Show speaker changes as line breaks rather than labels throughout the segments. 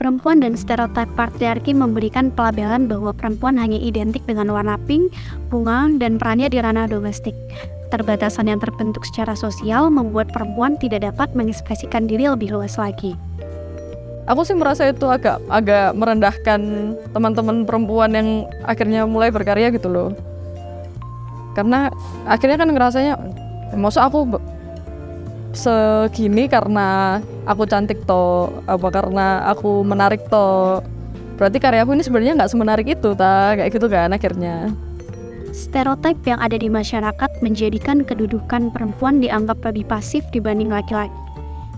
Perempuan dan stereotip patriarki memberikan pelabelan bahwa perempuan hanya identik dengan warna pink, bunga, dan perannya di ranah domestik. Keterbatasan yang terbentuk secara sosial membuat perempuan tidak dapat mengekspresikan diri lebih luas lagi.
Aku sih merasa itu agak merendahkan teman-teman perempuan yang akhirnya mulai berkarya gitu loh. Karena akhirnya kan ngerasanya, maksud aku segini karena aku cantik toh, apa karena aku menarik toh, berarti karyaku ini sebenarnya nggak semenarik itu kayak gitu kan akhirnya.
Stereotip yang ada di masyarakat menjadikan kedudukan perempuan dianggap lebih pasif dibanding laki-laki.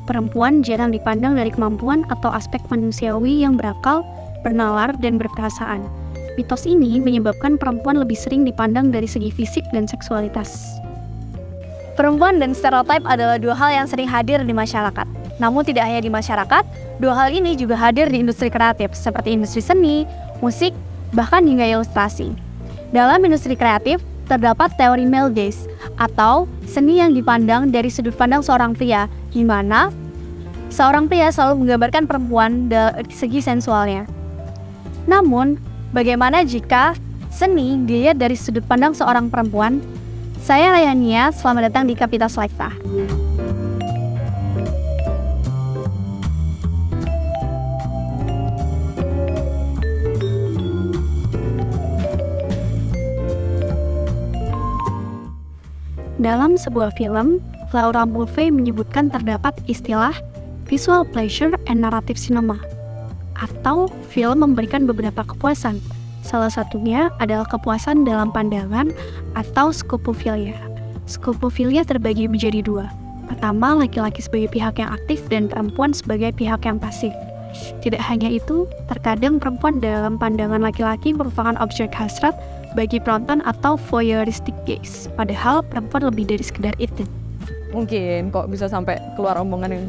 Perempuan jarang dipandang dari kemampuan atau aspek manusiawi yang berakal, bernalar, dan berperasaan. Mitos ini menyebabkan perempuan lebih sering dipandang dari segi fisik dan seksualitas. Perempuan dan stereotip adalah dua hal yang sering hadir di masyarakat. Namun tidak hanya di masyarakat, dua hal ini juga hadir di industri kreatif seperti industri seni, musik, bahkan hingga ilustrasi. Dalam industri kreatif, terdapat teori male gaze atau seni yang dipandang dari sudut pandang seorang pria, di mana seorang pria selalu menggambarkan perempuan dari segi sensualnya. Namun, bagaimana jika seni dilihat dari sudut pandang seorang perempuan? Saya Rayania, selamat datang di Kapitas Lekta. Dalam sebuah film, Laura Mulvey menyebutkan terdapat istilah visual pleasure and narrative cinema, atau film memberikan beberapa kepuasan. Salah satunya adalah kepuasan dalam pandangan atau scopofilia. Scopofilia terbagi menjadi dua. Pertama, laki-laki sebagai pihak yang aktif dan perempuan sebagai pihak yang pasif. Tidak hanya itu, terkadang perempuan dalam pandangan laki-laki merupakan objek hasrat bagi penonton atau voyeuristic gaze. Padahal perempuan lebih dari sekedar itu.
Mungkin kok bisa sampai keluar omongan yang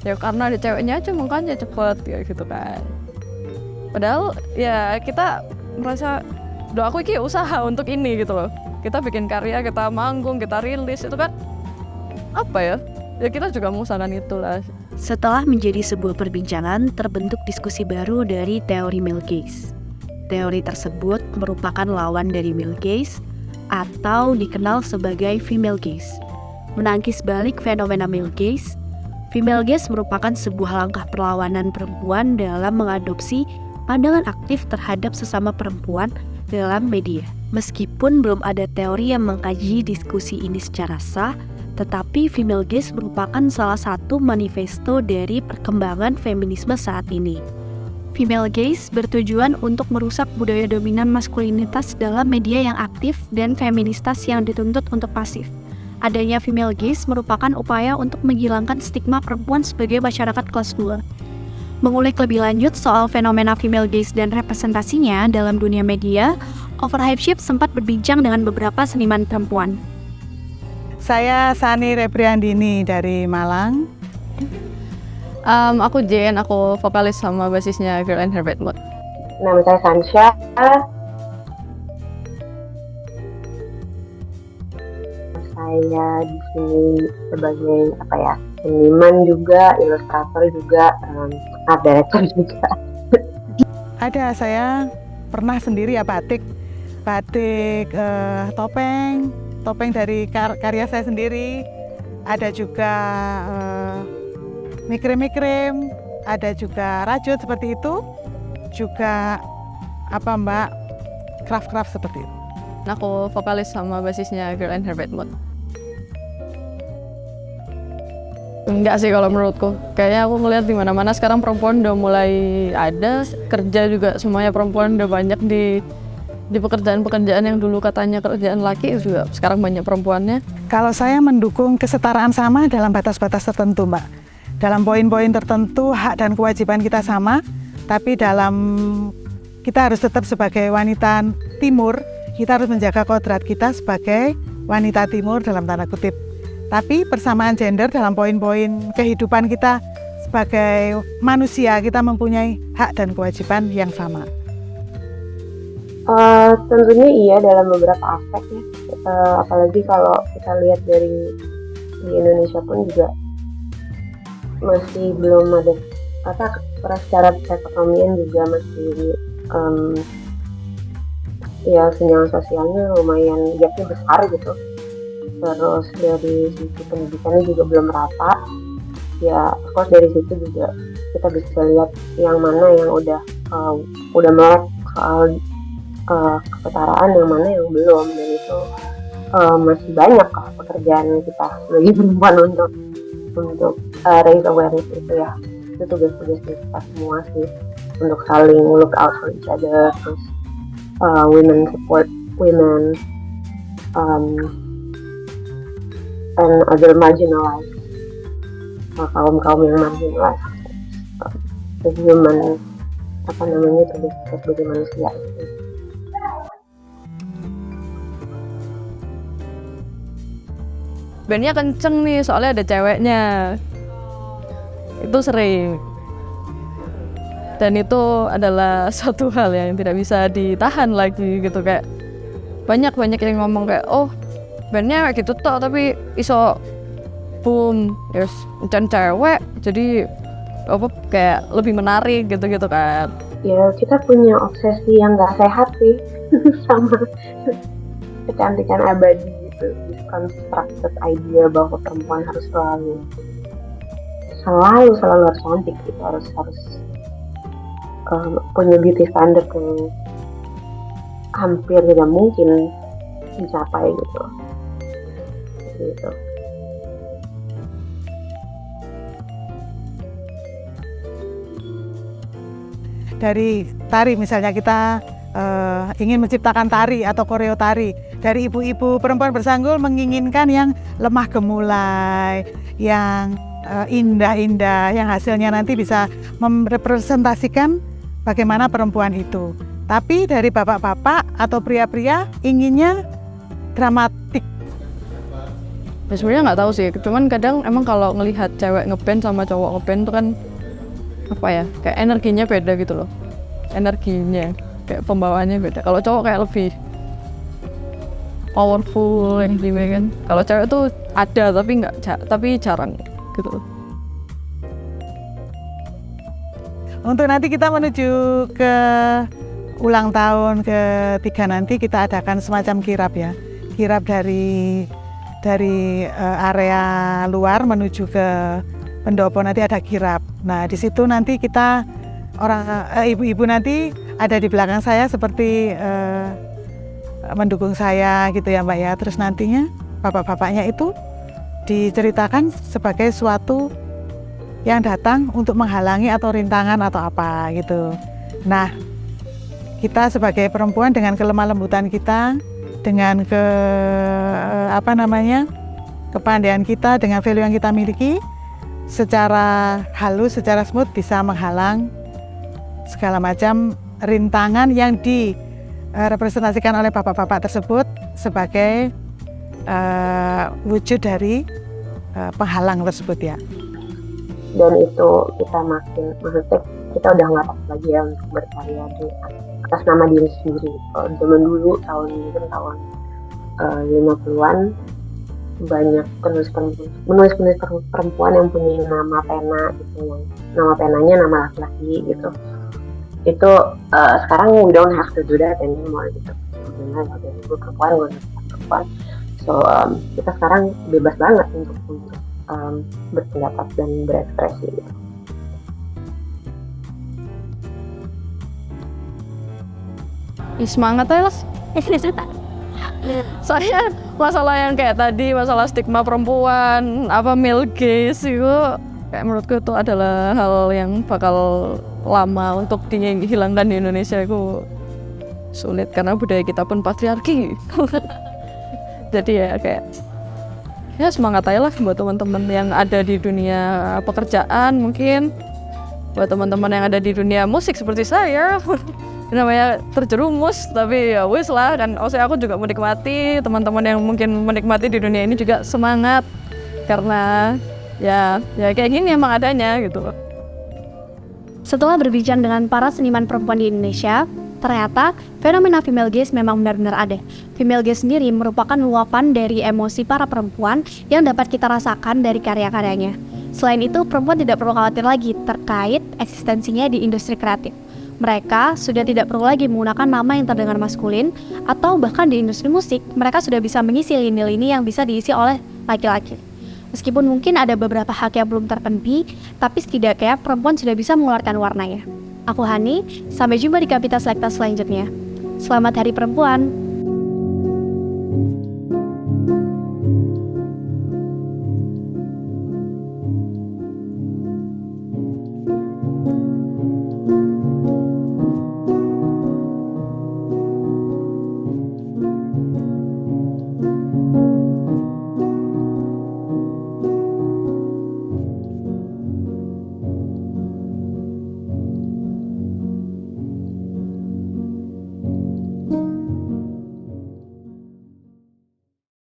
ya karena ada ceweknya aja makanya cepet ya gitu kan. Padahal ya kita merasa aku iki usaha untuk ini gitu loh. Kita bikin karya, kita manggung, kita rilis itu kan apa ya? Ya kita juga mengusahakan itulah.
Setelah menjadi sebuah perbincangan, terbentuk diskusi baru dari teori male gaze. Teori tersebut merupakan lawan dari male gaze atau dikenal sebagai female gaze. Menangkis balik fenomena male gaze, female gaze merupakan sebuah langkah perlawanan perempuan dalam mengadopsi pandangan aktif terhadap sesama perempuan dalam media. Meskipun belum ada teori yang mengkaji diskusi ini secara sah, tetapi female gaze merupakan salah satu manifesto dari perkembangan feminisme saat ini. Female gaze bertujuan untuk merusak budaya dominan maskulinitas dalam media yang aktif dan feministas yang dituntut untuk pasif. Adanya female gaze merupakan upaya untuk menghilangkan stigma perempuan sebagai masyarakat kelas 2. Mengulik lebih lanjut soal fenomena female gaze dan representasinya dalam dunia media, Overhype Shift sempat berbincang dengan beberapa seniman perempuan.
Saya Sani Repriandini dari Malang.
Aku Jen, aku vokalis sama basisnya Girl in Her Bad Mood.
Nama saya Sansha. Saya di sini sebagai seniman juga, ilustrator juga, art director juga.
Ada, saya pernah sendiri ya batik topeng dari karya saya sendiri. Ada juga mikrim-mikrim, ada juga rajut seperti itu, juga craft-craft seperti itu.
Aku vokalis sama basisnya Girl in Her Bad Mood. Enggak sih kalau menurutku, kayaknya aku ngeliat di mana-mana sekarang perempuan udah mulai ada, kerja juga semuanya perempuan udah banyak di pekerjaan-pekerjaan yang dulu katanya kerjaan laki juga sekarang banyak perempuannya.
Kalau saya mendukung kesetaraan sama dalam batas-batas tertentu, Mbak. Dalam poin-poin tertentu hak dan kewajiban kita sama, tapi kita harus tetap sebagai wanita timur, kita harus menjaga kodrat kita sebagai wanita timur dalam tanda kutip. Tapi persamaan gender dalam poin-poin kehidupan kita sebagai manusia, kita mempunyai hak dan kewajiban yang sama.
Tentunya iya dalam beberapa aspek ya. Apalagi kalau kita lihat di Indonesia pun juga masih belum ada secara perekonomian juga masih ya senjang sosialnya lumayan gapnya besar gitu. Terus dari sisi pendidikannya juga belum rata. Ya, of course dari situ juga kita bisa lihat yang mana yang udah melek soal kesetaraan, yang mana yang belum, dan itu masih banyak lah pekerjaan kita sebagai perempuan untuk raise awareness itu ya. Itu tugas-tugas kita semua sih, untuk saling look out for each other, terus women support women and other marginalized, kaum yang marginalized, the human tugas kita sebagai manusia gitu.
Bandnya kenceng nih soalnya ada ceweknya, itu sering, dan itu adalah satu hal yang tidak bisa ditahan lagi gitu. Kayak banyak yang ngomong kayak, oh bandnya kayak gitu toh tapi iso boom yes dan cewek jadi apa kayak lebih menarik gitu kan.
Ya kita punya obsesi yang nggak sehat sih sama kecantikan abadi gitu, this constructed idea bahwa perempuan harus selalu harus cantik gitu, harus punya beauty standard yang hampir tidak mungkin dicapai gitu.
Dari tari misalnya kita ingin menciptakan tari atau koreo tari, dari ibu-ibu perempuan bersanggul menginginkan yang lemah gemulai, yang indah-indah, yang hasilnya nanti bisa merepresentasikan bagaimana perempuan itu. Tapi dari bapak-bapak atau pria-pria inginnya dramatik.
Ya, sebenarnya nggak tahu sih, cuman kadang emang kalau ngelihat cewek ngeband sama cowok ngeband tuh kan apa ya, kayak energinya beda gitu loh, energinya kayak pembawaannya beda. Kalau cowok kayak lebih powerful yang kan. Kalau cewek tuh ada tapi jarang gitu loh.
Untuk nanti kita menuju ke ulang tahun ke-3 nanti kita adakan semacam kirap ya. Kirap dari area luar menuju ke pendopo, nanti ada kirap. Nah, di situ nanti kita ibu-ibu nanti ada di belakang saya seperti mendukung saya gitu ya Mbak ya. Terus nantinya bapak-bapaknya itu diceritakan sebagai suatu yang datang untuk menghalangi atau rintangan atau apa gitu. Nah, kita sebagai perempuan dengan kelemah lembutan kita, dengan kepandaian kita, dengan value yang kita miliki, secara halus, secara smooth bisa menghalang segala macam rintangan yang direpresentasikan oleh bapak-bapak tersebut sebagai wujud dari penghalang tersebut ya.
Dan itu kita maksudnya kita udah nggak takut lagi ya untuk berkarya di atas nama diri sendiri. Zaman dulu tahun 50-an banyak penulis perempuan yang punya nama pena gitu, yang nama penanya nama laki-laki gitu. Itu sekarang we don't have to do that anymore gitu. Sebenarnya gue perempuan. So kita sekarang bebas banget untuk berpendapat dan berekspresi gitu.
Semangat aja lah. Soalnya masalah yang kayak tadi, masalah stigma perempuan, male gaze itu kayak menurutku itu adalah hal yang bakal lama untuk dihilangkan di Indonesia. Itu sulit karena budaya kita pun patriarki. Jadi ya kayak semangat aja lah buat teman-teman yang ada di dunia pekerjaan, mungkin buat teman-teman yang ada di dunia musik seperti saya. Namanya terjerumus, tapi ya wis lah kan. Aku juga menikmati, teman-teman yang mungkin menikmati di dunia ini juga semangat karena ya kayak gini emang adanya gitu.
Setelah berbincang dengan para seniman perempuan di Indonesia, ternyata fenomena female gaze memang benar-benar ada. Female gaze sendiri merupakan luapan dari emosi para perempuan yang dapat kita rasakan dari karya-karyanya. Selain itu, perempuan tidak perlu khawatir lagi terkait eksistensinya di industri kreatif. Mereka sudah tidak perlu lagi menggunakan nama yang terdengar maskulin, atau bahkan di industri musik, mereka sudah bisa mengisi lini-lini yang bisa diisi oleh laki-laki. Meskipun mungkin ada beberapa hak yang belum terpenuhi, tapi setidaknya perempuan sudah bisa mengeluarkan warnanya. Aku Hani, sampai jumpa di Kapita Selekta selanjutnya. Selamat Hari Perempuan!